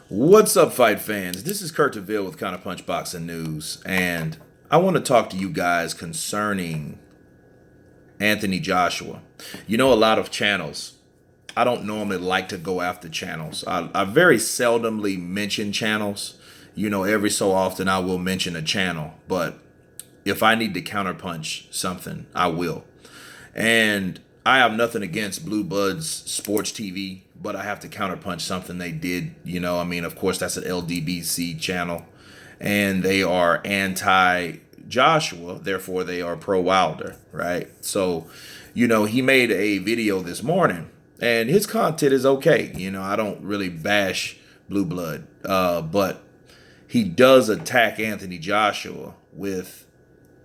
What's up, fight fans? This is Kurt DeVille with Counterpunch Boxing News, and I want to talk to you guys concerning Anthony Joshua. You know, a lot of channels. I don't normally like to go after channels. I very seldomly mention channels. You know, every so often I will mention a channel, but if I need to counterpunch something, I will. And I have nothing against Blue Bloods Sports TV, but I have to counterpunch something they did. You know, I mean, of course, that's an LDBC channel, and they are anti Joshua, therefore they are pro Wilder, right? So, you know, he made a video this morning, and his content is okay. You know, I don't really bash Blue Blood, but he does attack Anthony Joshua with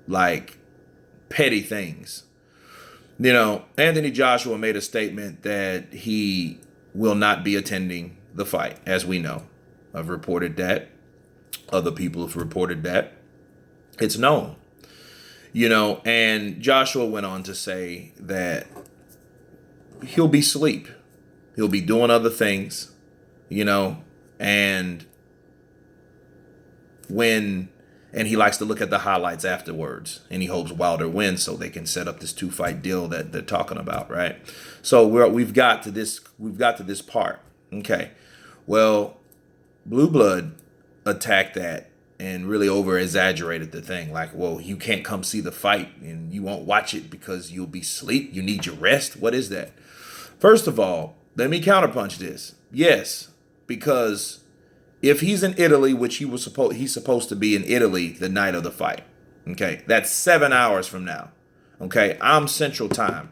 like petty things. You know, Anthony Joshua made a statement that he will not be attending the fight, as we know. I've reported that. Other people have reported that. It's known. You know, and Joshua went on to say that he'll be asleep. He'll be doing other things, you know, and he likes to look at the highlights afterwards, and he hopes Wilder wins so they can set up this 2-fight deal that they're talking about, right? So we've got to this part. Okay. Well, Blue Blood attacked that and really over exaggerated the thing. Like, well, you can't come see the fight and you won't watch it because you'll be asleep. You need your rest. What is that? First of all, let me counterpunch this. Yes, because if he's in Italy, which he's supposed to be in Italy the night of the fight. Okay, that's 7 hours from now. Okay, I'm Central Time.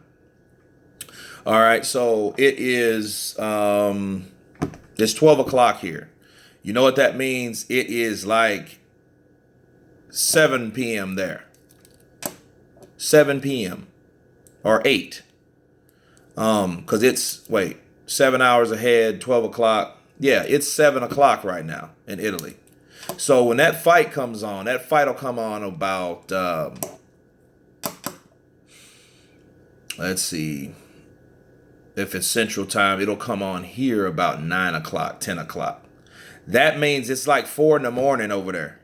All right, so it is it's 12 o'clock here. You know what that means? It is like 7 p.m. there. 7 p.m. or 8. Because it's 7 hours ahead, 12 o'clock. Yeah, it's 7 o'clock right now in Italy. So when that fight comes on, that fight will come on about, let's see, if it's Central Time, it'll come on here about 9 o'clock, 10 o'clock. That means it's like 4 in the morning over there.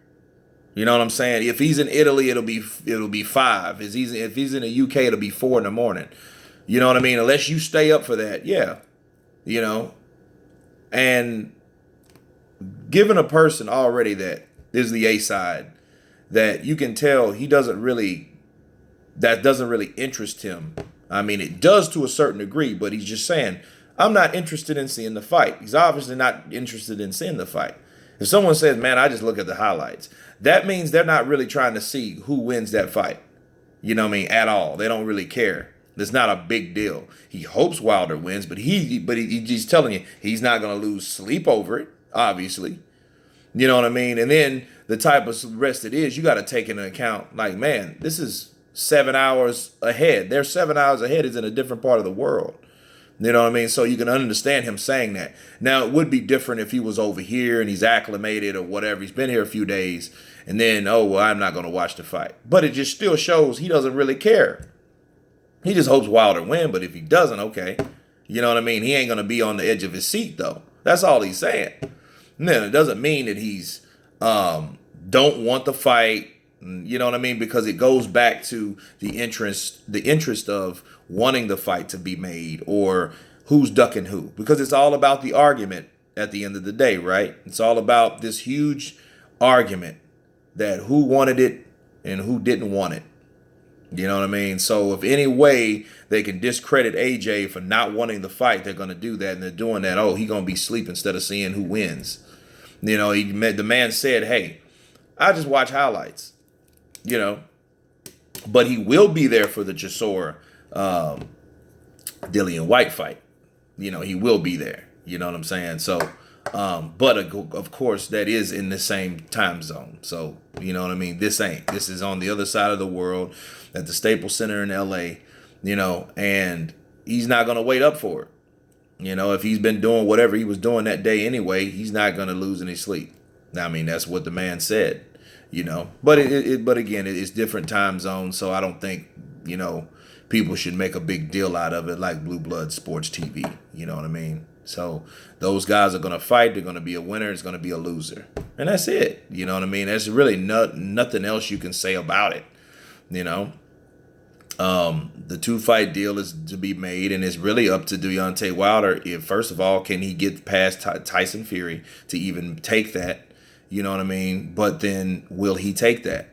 You know what I'm saying? If he's in Italy, it'll be 5. If he's in the UK, it'll be 4 in the morning. You know what I mean? Unless you stay up for that, yeah. You know. And given a person already that is the A side, that you can tell that doesn't really interest him. I mean, it does to a certain degree, but he's just saying, I'm not interested in seeing the fight. He's obviously not interested in seeing the fight. If someone says, man, I just look at the highlights, that means they're not really trying to see who wins that fight. You know what I mean? At all. They don't really care. It's not a big deal. He hopes Wilder wins, but he's telling you he's not going to lose sleep over it, obviously. You know what I mean? And then the type of rest it is, you got to take into account, like, man, this is 7 hours ahead. They're 7 hours ahead is in a different part of the world. You know what I mean? So you can understand him saying that. Now, it would be different if he was over here and he's acclimated or whatever. He's been here a few days, and then, oh, well, I'm not going to watch the fight. But it just still shows he doesn't really care. He just hopes Wilder win, but if he doesn't, okay. You know what I mean? He ain't going to be on the edge of his seat, though. That's all he's saying. Then it doesn't mean that he's don't want the fight. You know what I mean? Because it goes back to the interest of wanting the fight to be made or who's ducking who. Because it's all about the argument at the end of the day, right? It's all about this huge argument that who wanted it and who didn't want it. You know what I mean? So if any way they can discredit AJ for not wanting the fight, they're going to do that. And they're doing that. Oh, he's going to be asleep instead of seeing who wins. You know, the man said, hey, I just watch highlights, you know. But he will be there for the Chisora Dillian White fight. You know, he will be there. You know what I'm saying? So, but of course, that is in the same time zone. So, you know what I mean? This is on the other side of the world at the Staples Center in LA, you know, and he's not going to wait up for it. You know, if he's been doing whatever he was doing that day anyway, he's not going to lose any sleep. I mean, that's what the man said, you know, but but again, it's different time zones. So I don't think, you know, people should make a big deal out of it like Blue Blood Sports TV. You know what I mean? So those guys are going to fight. They're going to be a winner. It's going to be a loser. And that's it. You know what I mean? There's really nothing else you can say about it. You know, the 2-fight deal is to be made, and it's really up to Deontay Wilder. If, first of all, can he get past Tyson Fury to even take that? You know what I mean? But then will he take that?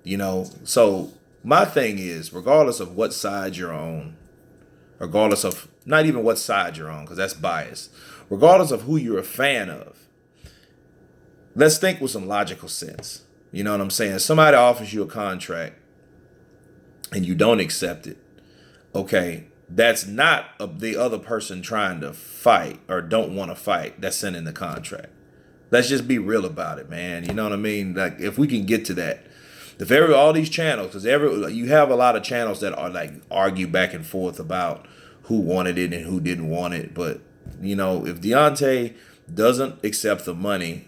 You know, so my thing is, regardless of what side you're on, regardless of not even what side you're on, because that's bias, regardless of who you're a fan of, let's think with some logical sense. You know what I'm saying? Somebody offers you a contract and you don't accept it. Okay, that's not the other person trying to fight or don't want to fight that's sending the contract. Let's just be real about it, man. You know what I mean? Like, if we can get to that. If all these channels, because you have a lot of channels that are like argue back and forth about who wanted it and who didn't want it. But, you know, if Deontay doesn't accept the money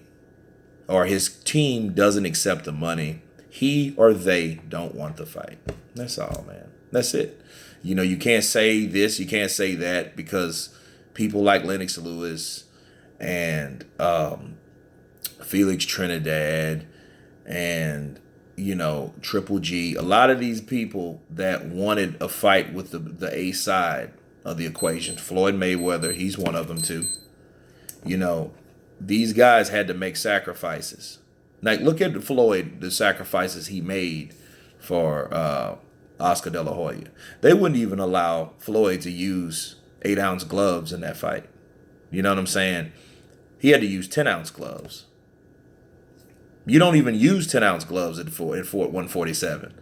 or his team doesn't accept the money, he or they don't want the fight. That's all, man. That's it. You know, you can't say this, you can't say that, because people like Lennox Lewis and Felix Trinidad and, you know, Triple G, a lot of these people that wanted a fight with the A side of the equation, Floyd Mayweather, he's one of them too. You know, these guys had to make sacrifices. Like, look at Floyd, the sacrifices he made for Oscar De La Hoya. They wouldn't even allow Floyd to use 8-ounce gloves in that fight. You know what I'm saying? He had to use 10-ounce gloves. You don't even use 10-ounce gloves at 147.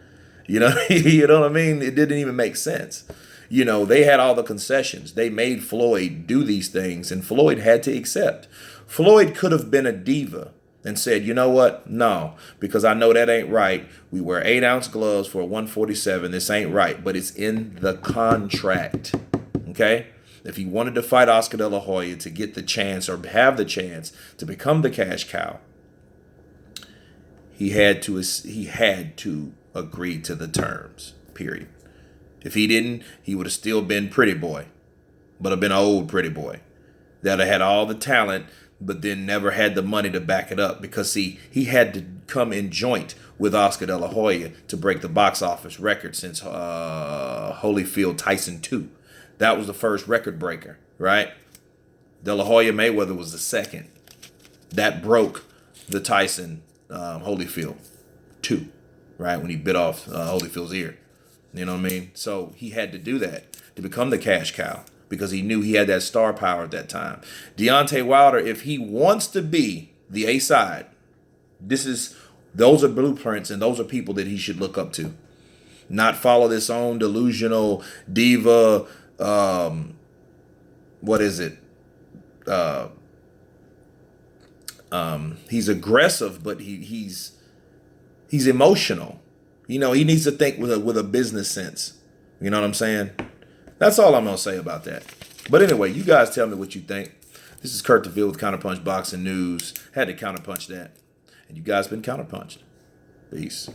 You know, you know what I mean? It didn't even make sense. You know, they had all the concessions. They made Floyd do these things, and Floyd had to accept. Floyd could have been a diva and said, you know what? No, because I know that ain't right. We wear 8-ounce gloves for a 147. This ain't right, but it's in the contract. Okay? If he wanted to fight Oscar De La Hoya to get the chance or have the chance to become the cash cow, he had to agree to the terms, period. If he didn't, he would have still been pretty boy, but have been an old pretty boy that had all the talent, but then never had the money to back it up, because, see, he had to come in joint with Oscar De La Hoya to break the box office record since Holyfield Tyson 2. That was the first record breaker, right? De La Hoya Mayweather was the second. That broke the Tyson Holyfield 2, right? When he bit off Holyfield's ear. You know what I mean? So he had to do that to become the cash cow, because he knew he had that star power at that time. Deontay Wilder, if he wants to be the A side, those are blueprints, and those are people that he should look up to. Not follow this own delusional diva, what is it? He's aggressive, but he's emotional. You know, he needs to think with a business sense. You know what I'm saying? That's all I'm going to say about that. But anyway, you guys tell me what you think. This is Kurt DeVille with Counterpunch Boxing News. Had to counterpunch that. And you guys been counterpunched. Peace.